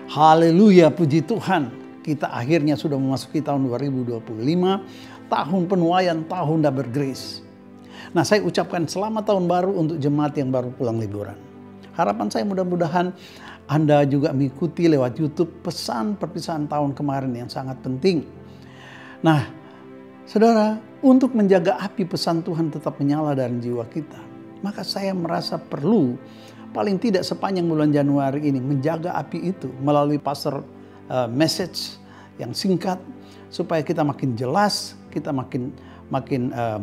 Haleluya, puji Tuhan. Kita akhirnya sudah memasuki tahun 2025, tahun penuaian, tahun Double Grace. Nah, saya ucapkan selamat tahun baru untuk jemaat yang baru pulang liburan. Harapan saya mudah-mudahan Anda juga mengikuti lewat YouTube pesan perpisahan tahun kemarin yang sangat penting. Nah, saudara, untuk menjaga api pesan Tuhan tetap menyala dalam jiwa kita, maka saya merasa perlu paling tidak sepanjang bulan Januari ini menjaga api itu melalui pastor message yang singkat supaya kita makin jelas, kita makin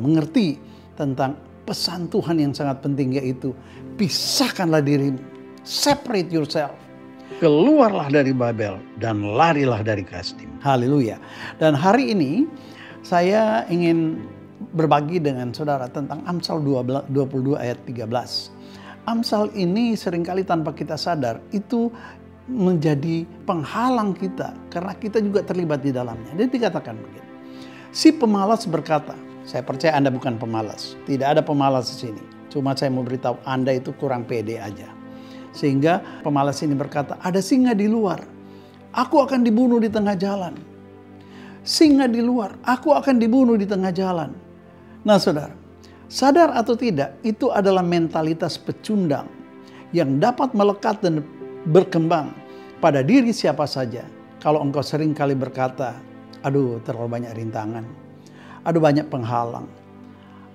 mengerti tentang pesan Tuhan yang sangat penting, yaitu pisahkanlah dirimu, separate yourself, keluarlah dari Babel dan larilah dari Kasdim. Haleluya. Dan hari ini saya ingin berbagi dengan saudara tentang Amsal 22 ayat 13. Amsal ini seringkali tanpa kita sadar itu menjadi penghalang kita karena kita juga terlibat di dalamnya. Dia dikatakan begini. Si pemalas berkata, saya percaya Anda bukan pemalas. Tidak ada pemalas di sini. Cuma saya mau beritahu Anda itu kurang pede aja. Sehingga pemalas ini berkata, ada singa di luar. Aku akan dibunuh di tengah jalan. Singa di luar. Aku akan dibunuh di tengah jalan. Nah, saudara, sadar atau tidak, itu adalah mentalitas pecundang yang dapat melekat dan berkembang pada diri siapa saja. Kalau engkau sering kali berkata, aduh terlalu banyak rintangan, ada banyak penghalang,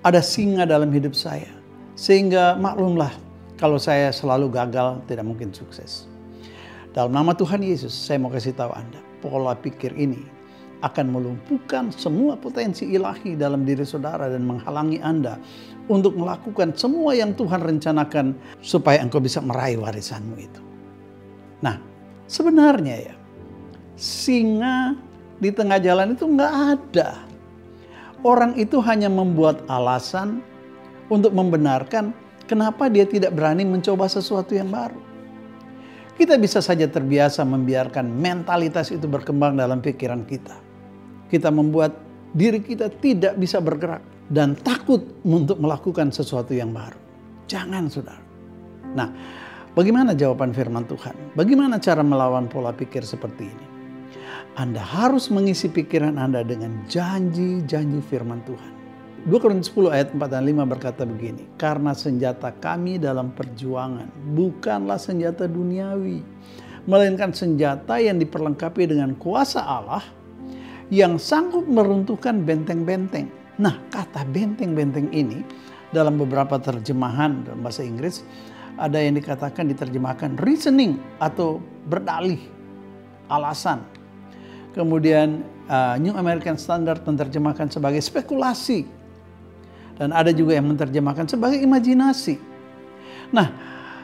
ada singa dalam hidup saya, sehingga maklumlah kalau saya selalu gagal, tidak mungkin sukses. Dalam nama Tuhan Yesus, saya mau kasih tahu Anda, pola pikir ini akan melumpuhkan semua potensi ilahi dalam diri saudara dan menghalangi Anda untuk melakukan semua yang Tuhan rencanakan supaya engkau bisa meraih warisanmu itu. Nah, sebenarnya ya, singa di tengah jalan itu nggak ada. Orang itu hanya membuat alasan untuk membenarkan kenapa dia tidak berani mencoba sesuatu yang baru. Kita bisa saja terbiasa membiarkan mentalitas itu berkembang dalam pikiran kita. Kita membuat diri kita tidak bisa bergerak dan takut untuk melakukan sesuatu yang baru. Jangan, saudara. Nah, bagaimana jawaban firman Tuhan? Bagaimana cara melawan pola pikir seperti ini? Anda harus mengisi pikiran Anda dengan janji-janji firman Tuhan. 2 Korintus 10 ayat 4 dan 5 berkata begini. Karena senjata kami dalam perjuangan bukanlah senjata duniawi, melainkan senjata yang diperlengkapi dengan kuasa Allah yang sanggup meruntuhkan benteng-benteng. Nah, kata benteng-benteng ini dalam beberapa terjemahan dalam bahasa Inggris ada yang diterjemahkan reasoning atau berdalih, alasan. Kemudian New American Standard menerjemahkan sebagai spekulasi. Dan ada juga yang menerjemahkan sebagai imajinasi. Nah,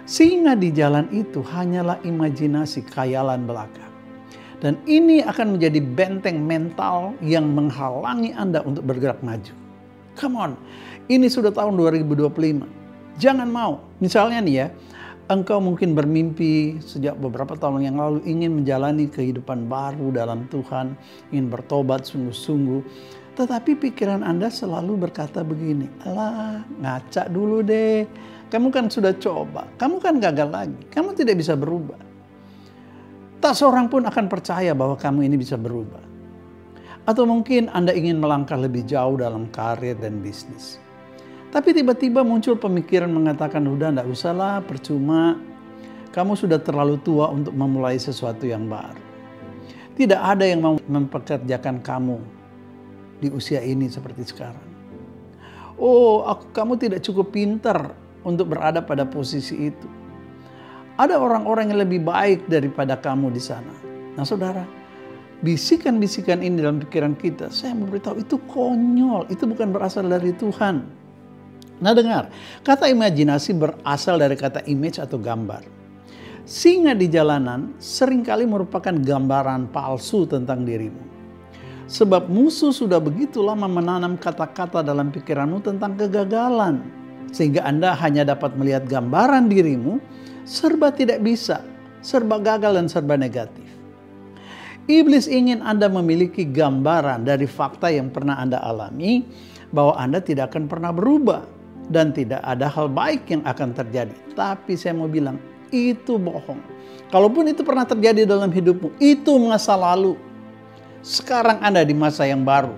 singa di jalan itu hanyalah imajinasi, khayalan belaka. Dan ini akan menjadi benteng mental yang menghalangi Anda untuk bergerak maju. Come on, ini sudah tahun 2025. Jangan mau. Misalnya nih ya, engkau mungkin bermimpi sejak beberapa tahun yang lalu ingin menjalani kehidupan baru dalam Tuhan, ingin bertobat sungguh-sungguh. Tetapi pikiran Anda selalu berkata begini, alah ngaca dulu deh, kamu kan sudah coba, kamu kan gagal lagi, kamu tidak bisa berubah. Tak seorang pun akan percaya bahwa kamu ini bisa berubah. Atau mungkin Anda ingin melangkah lebih jauh dalam karir dan bisnis. Tapi tiba-tiba muncul pemikiran mengatakan, udah enggak usahlah, percuma. Kamu sudah terlalu tua untuk memulai sesuatu yang baru. Tidak ada yang mau mempekerjakan kamu di usia ini seperti sekarang. Oh, kamu tidak cukup pintar untuk berada pada posisi itu. Ada orang-orang yang lebih baik daripada kamu di sana. Nah, saudara, bisikan-bisikan ini dalam pikiran kita, saya mau beritahu itu konyol, itu bukan berasal dari Tuhan. Nah, dengar, kata imajinasi berasal dari kata image atau gambar. Singa di jalanan seringkali merupakan gambaran palsu tentang dirimu. Sebab musuh sudah begitu lama menanam kata-kata dalam pikiranmu tentang kegagalan. Sehingga Anda hanya dapat melihat gambaran dirimu serba tidak bisa, serba gagal dan serba negatif. Iblis ingin Anda memiliki gambaran dari fakta yang pernah Anda alami bahwa Anda tidak akan pernah berubah. Dan tidak ada hal baik yang akan terjadi. Tapi saya mau bilang, itu bohong. Kalaupun itu pernah terjadi dalam hidupmu, itu masa lalu. Sekarang Anda di masa yang baru,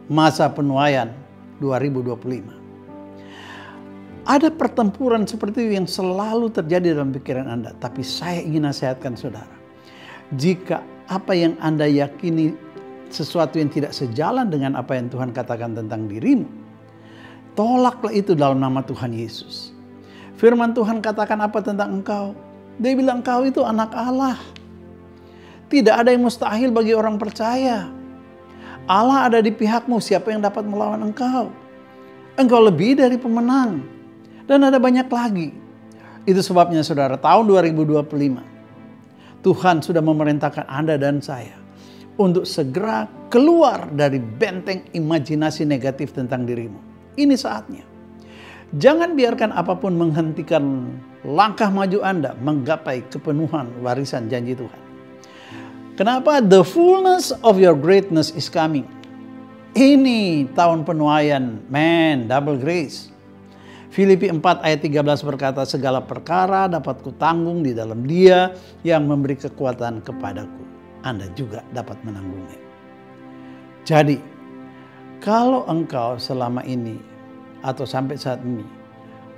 masa penuaian 2025. Ada pertempuran seperti itu yang selalu terjadi dalam pikiran Anda. Tapi saya ingin nasihatkan saudara. Jika apa yang Anda yakini sesuatu yang tidak sejalan dengan apa yang Tuhan katakan tentang dirimu, tolaklah itu dalam nama Tuhan Yesus. Firman Tuhan katakan apa tentang engkau? Dia bilang engkau itu anak Allah. Tidak ada yang mustahil bagi orang percaya. Allah ada di pihakmu, siapa yang dapat melawan engkau? Engkau lebih dari pemenang. Dan ada banyak lagi. Itu sebabnya saudara, tahun 2025, Tuhan sudah memerintahkan Anda dan saya untuk segera keluar dari benteng imajinasi negatif tentang dirimu. Ini saatnya. Jangan biarkan apapun menghentikan langkah maju Anda menggapai kepenuhan warisan janji Tuhan. Kenapa? The fullness of your greatness is coming. Ini tahun penuaian, double grace. Filipi 4 ayat 13 berkata, segala perkara dapat kutanggung di dalam Dia yang memberi kekuatan kepadaku. Anda juga dapat menanggungnya. Jadi, kalau engkau selama ini atau sampai saat ini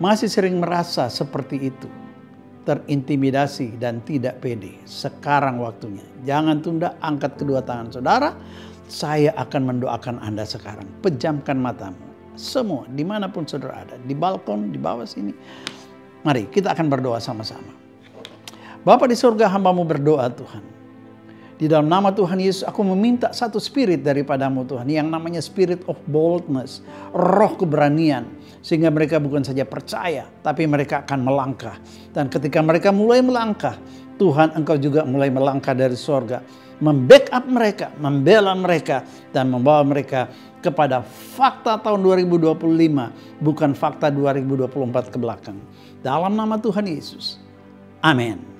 masih sering merasa seperti itu, terintimidasi dan tidak pede, sekarang waktunya. Jangan tunda, angkat kedua tangan saudara. Saya akan mendoakan Anda sekarang. Pejamkan matamu. Semua, dimanapun saudara ada, di balkon, di bawah sini. Mari kita akan berdoa sama-sama. Bapa di surga, hamba-Mu berdoa Tuhan. Di dalam nama Tuhan Yesus, aku meminta satu spirit daripada-Mu Tuhan, yang namanya spirit of boldness, roh keberanian. Sehingga mereka bukan saja percaya, tapi mereka akan melangkah. Dan ketika mereka mulai melangkah, Tuhan Engkau juga mulai melangkah dari surga. Membackup mereka, membela mereka, dan membawa mereka kepada fakta tahun 2025, bukan fakta 2024 ke belakang. Dalam nama Tuhan Yesus. Amin.